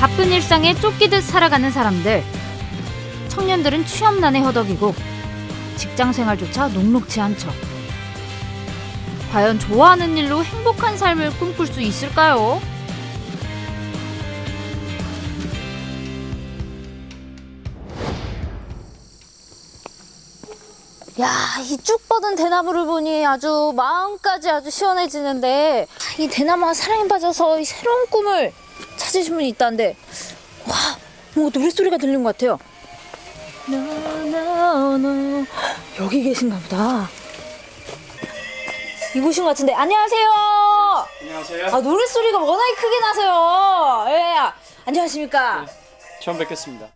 바쁜 일상에 쫓기듯 살아가는 사람들. 청년들은 취업난에 허덕이고 직장생활조차 녹록지 않죠. 과연 좋아하는 일로 행복한 삶을 꿈꿀 수 있을까요? 야, 이 쭉 뻗은 대나무를 보니 아주 마음까지 아주 시원해지는데, 이 대나무가 사랑에 빠져서 이 새로운 꿈을 찾으신 분이 있다는데, 와, 뭔가 노랫소리가 들리는 것 같아요. 나나나 여기 계신가 보다. 이곳인 것 같은데. 안녕하세요. 안녕하세요. 아, 노랫소리가 워낙에 크게 나서요. 예, 안녕하십니까. 네, 처음 뵙겠습니다.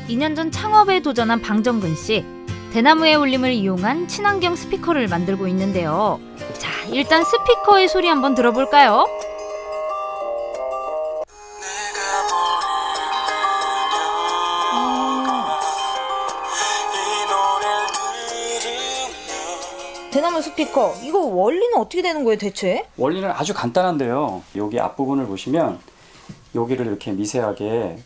2년 전 창업에 도전한 방정근 씨. 대나무의 울림을 이용한 친환경 스피커를 만들고 있는데요. 자, 일단 스피커의 소리 한번 들어볼까요? 대나무 스피커, 이거 원리는 어떻게 되는 거예요, 대체? 원리는 아주 간단한데요. 여기 앞부분을 보시면 여기를 이렇게 미세하게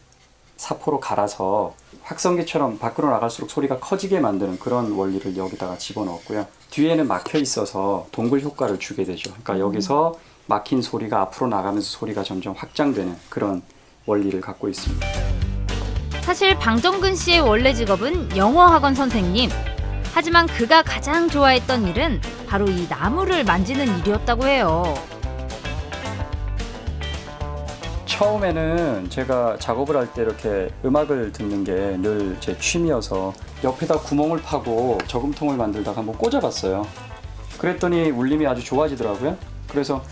사포로 갈아서 확성기처럼 밖으로 나갈수록 소리가 커지게 만드는 그런 원리를 여기다가 집어넣었고요. 뒤에는 막혀 있어서 동굴 효과를 주게 되죠. 그러니까 여기서 막힌 소리가 앞으로 나가면서 소리가 점점 확장되는 그런 원리를 갖고 있습니다. 사실 방정근 씨의 원래 직업은 영어학원 선생님. 하지만 그가 가장 좋아했던 일은 바로 이 나무를 만지는 일이었다고 해요. 처음에는 제가 작업을 할 때 이렇게 음악을 듣는 게 늘 제 취미여서 옆에다 구멍을 파고 저금통을 만들다가 한번 꽂아봤어요. 그랬더니 울림이 아주 좋아지더라고요. 그래서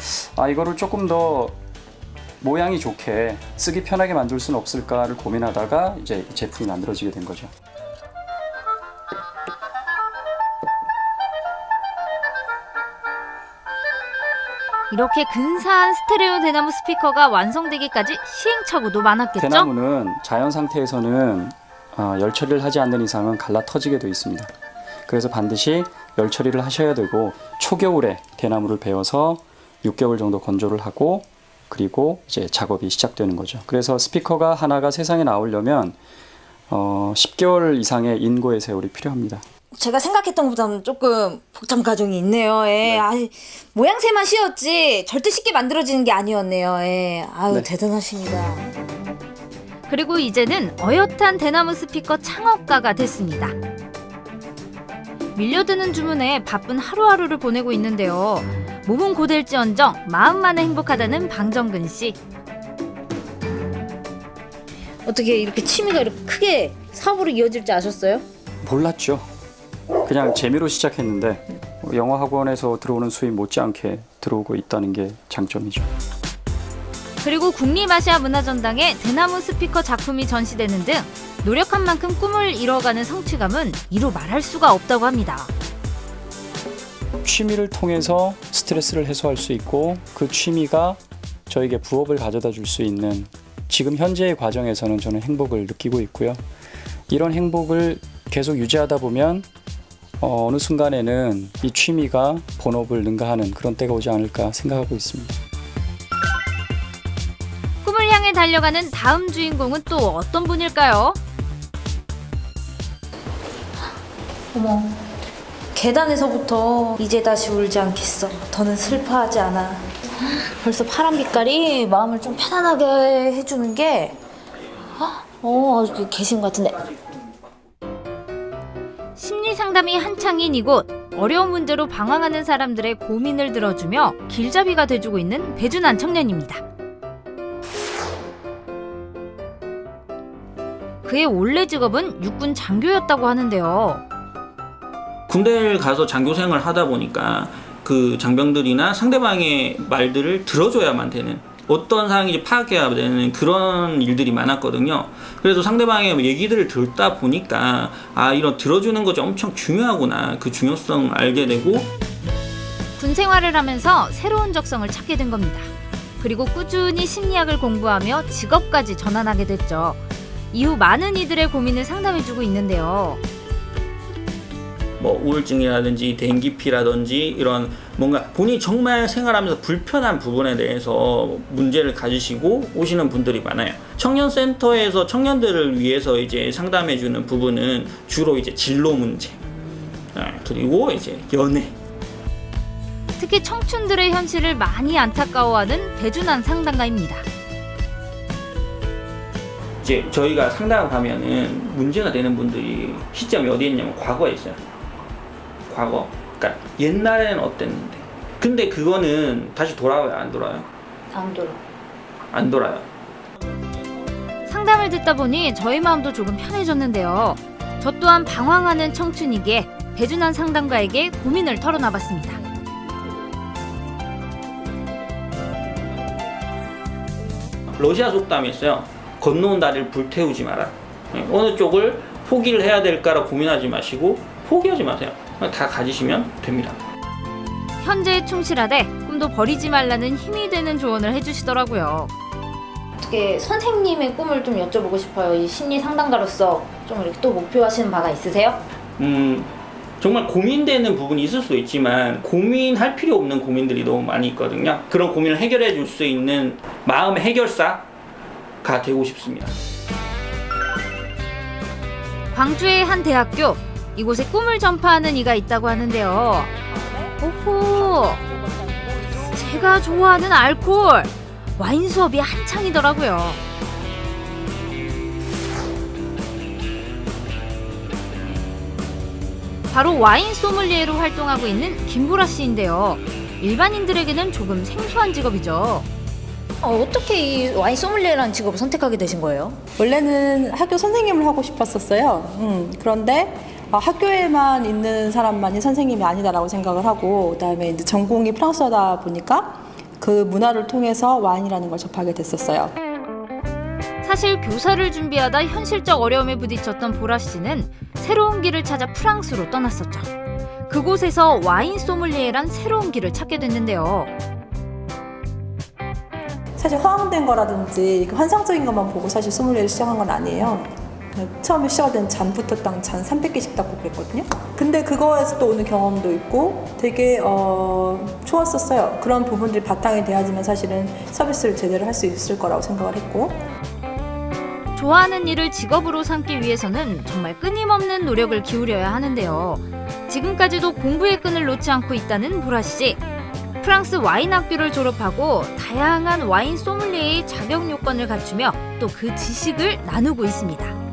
이거를 조금 더 모양이 좋게 쓰기 편하게 만들 수는 없을까를 고민하다가 이제 이 제품이 만들어지게 된 거죠. 이렇게 근사한 스테레오 대나무 스피커가 완성되기까지 시행착오도 많았겠죠? 대나무는 자연 상태에서는 열 처리를 하지 않는 이상은 갈라 터지게 되어 있습니다. 그래서 반드시 열 처리를 하셔야 되고 초겨울에 대나무를 베어서 6개월 정도 건조를 하고 그리고 이제 작업이 시작되는 거죠. 그래서 스피커가 하나가 세상에 나오려면 10개월 이상의 인고의 세월이 필요합니다. 제가 생각했던 것보다는 조금 복잡한 과정이 있네요. 예. 네. 모양새만 씌웠지 절대 쉽게 만들어지는 게 아니었네요. 예. 아유, 네. 대단하십니다. 그리고 이제는 어엿한 대나무 스피커 창업가가 됐습니다. 밀려드는 주문에 바쁜 하루하루를 보내고 있는데요. 몸은 고될지언정 마음만은 행복하다는 방정근 씨. 어떻게 이렇게 취미가 이렇게 크게 사업으로 이어질 줄 아셨어요? 몰랐죠. 그냥 재미로 시작했는데 영어 학원에서 들어오는 수입 못지않게 들어오고 있다는 게 장점이죠. 그리고 국립아시아 문화전당에 대나무 스피커 작품이 전시되는 등 노력한 만큼 꿈을 이뤄가는 성취감은 이루 말할 수가 없다고 합니다. 취미를 통해서 스트레스를 해소할 수 있고 그 취미가 저에게 부업을 가져다 줄 수 있는 지금 현재의 과정에서는 저는 행복을 느끼고 있고요. 이런 행복을 계속 유지하다 보면 어느 순간에는 이 취미가 본업을 능가하는 그런 때가 오지 않을까 생각하고 있습니다. 꿈을 향해 달려가는 다음 주인공은 또 어떤 분일까요? 어머, 계단에서부터 이제 다시 울지 않겠어. 더는 슬퍼하지 않아. 벌써 파란 빛깔이 마음을 좀 편안하게 해주는 게 아주 계신 것 같은데. 심리 상담이 한창인 이곳. 어려운 문제로 방황하는 사람들의 고민을 들어주며 길잡이가 돼주고 있는 배준환 청년입니다. 그의 원래 직업은 육군 장교였다고 하는데요. 군대를 가서 장교 생활을 하다 보니까 그 장병들이나 상대방의 말들을 들어줘야만 되는 어떤 상황인지 파악해야 되는 그런 일들이 많았거든요. 그래서 상대방의 얘기들을 듣다 보니까 이런 들어주는 것이 엄청 중요하구나, 그 중요성을 알게 되고 군 생활을 하면서 새로운 적성을 찾게 된 겁니다. 그리고 꾸준히 심리학을 공부하며 직업까지 전환하게 됐죠. 이후 많은 이들의 고민을 상담해주고 있는데요. 뭐 우울증이라든지 dengu피라든지 이런 뭔가 본인이 정말 생활하면서 불편한 부분에 대해서 문제를 가지시고 오시는 분들이 많아요. 청년센터에서 청년들을 위해서 이제 상담해주는 부분은 주로 이제 진로 문제, 그리고 이제 연애. 특히 청춘들의 현실을 많이 안타까워하는 배준환 상담가입니다. 이제 저희가 상담을 가면은 문제가 되는 분들이 시점이 어디에 있냐면 과거에 있어요. 과거. 그러니까 옛날에는 어땠는데. 근데 그거는 다시 돌아와요, 안 돌아요? 안 돌아. 안 돌아요. 상담을 듣다 보니 저희 마음도 조금 편해졌는데요. 저 또한 방황하는 청춘이기에 배준환 상담가에게 고민을 털어놔봤습니다. 러시아 속담이 있어요. 건너온 다리를 불태우지 마라. 어느 쪽을 포기를 해야 될까라 고민하지 마시고 포기하지 마세요. 다 가지시면 됩니다. 현재에 충실하되 꿈도 버리지 말라는 힘이 되는 조언을 해주시더라고요. 어떻게 선생님의 꿈을 좀 여쭤보고 싶어요. 이 심리 상담가로서 좀 이렇게 또 목표하시는 바가 있으세요? 정말 고민되는 부분이 있을 수 있지만 고민할 필요 없는 고민들이 너무 많이 있거든요. 그런 고민을 해결해 줄 수 있는 마음의 해결사가 되고 싶습니다. 광주의 한 대학교, 이곳에 꿈을 전파하는 이가 있다고 하는데요. 오호, 제가 좋아하는 알코올, 와인 수업이 한창이더라고요. 바로 와인 소믈리에로 활동하고 있는 김보라 씨인데요. 일반인들에게는 조금 생소한 직업이죠. 어떻게 이 와인 소믈리에라는 직업을 선택하게 되신 거예요? 원래는 학교 선생님을 하고 싶었었어요. 그런데 학교에만 있는 사람만이 선생님이 아니다라고 생각을 하고, 그다음에 이제 전공이 프랑스어다 보니까 그 문화를 통해서 와인이라는 걸 접하게 됐었어요. 사실 교사를 준비하다 현실적 어려움에 부딪혔던 보라 씨는 새로운 길을 찾아 프랑스로 떠났었죠. 그곳에서 와인 소믈리에란 새로운 길을 찾게 됐는데요. 사실 허황된 거라든지 환상적인 것만 보고 사실 소믈리에를 시작한 건 아니에요. 처음에 시작된 잔부터 잔 300개씩 닦고 그랬거든요. 근데 그거에서 또 오는 경험도 있고 되게 좋았었어요. 그런 부분들이 바탕이 돼야지만 사실은 서비스를 제대로 할 수 있을 거라고 생각을 했고, 좋아하는 일을 직업으로 삼기 위해서는 정말 끊임없는 노력을 기울여야 하는데요. 지금까지도 공부의 끈을 놓지 않고 있다는 보라 씨. 프랑스 와인 학교를 졸업하고 다양한 와인 소믈리에의 자격 요건을 갖추며 또 그 지식을 나누고 있습니다.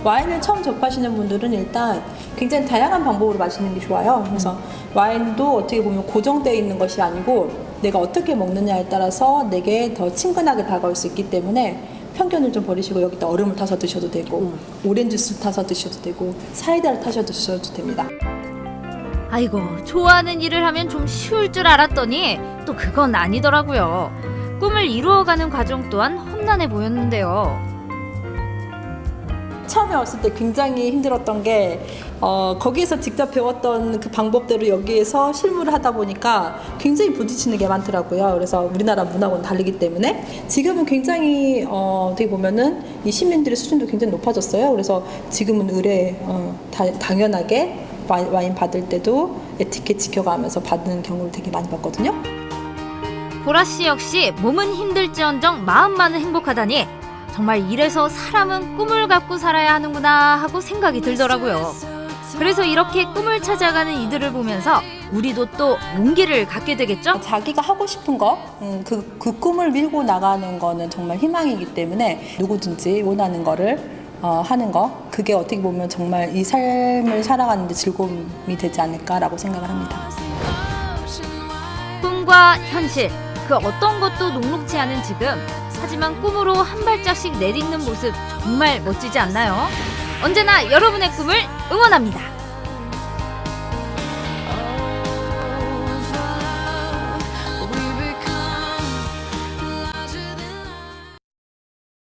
와인을 처음 접하시는 분들은 일단 굉장히 다양한 방법으로 마시는 게 좋아요. 그래서 와인도 어떻게 보면 고정되어 있는 것이 아니고 내가 어떻게 먹느냐에 따라서 내게 더 친근하게 다가올 수 있기 때문에 편견을 좀 버리시고 여기다 얼음을 타서 드셔도 되고 오렌지 주스 타서 드셔도 되고 사이다를 타서 드셔도 됩니다. 아이고, 좋아하는 일을 하면 좀 쉬울 줄 알았더니 또 그건 아니더라고요. 꿈을 이루어가는 과정 또한 험난해 보였는데요. 처음에 왔을 때 굉장히 힘들었던 게 거기에서 직접 배웠던 그 방법대로 여기에서 실무를 하다 보니까 굉장히 부딪히는 게 많더라고요. 그래서 우리나라 문화하고는 다르기 때문에 지금은 굉장히 어떻게 보면은 이 시민들의 수준도 굉장히 높아졌어요. 그래서 지금은 의뢰 당연하게 와인 받을 때도 에티켓 지켜가면서 받는 경우를 되게 많이 봤거든요. 보라 씨 역시 몸은 힘들지언정 마음만은 행복하다니 정말 이래서 사람은 꿈을 갖고 살아야 하는구나 하고 생각이 들더라고요. 그래서 이렇게 꿈을 찾아가는 이들을 보면서 우리도 또 용기를 갖게 되겠죠? 자기가 하고 싶은 거, 그 꿈을 밀고 나가는 거는 정말 희망이기 때문에 누구든지 원하는 거를 하는 거, 그게 어떻게 보면 정말 이 삶을 살아가는 데 즐거움이 되지 않을까라고 생각을 합니다. 꿈과 현실, 그 어떤 것도 녹록지 않은 지금, 하지만 꿈으로 한 발짝씩 내딛는 모습 정말 멋지지 않나요? 언제나 여러분의 꿈을 응원합니다.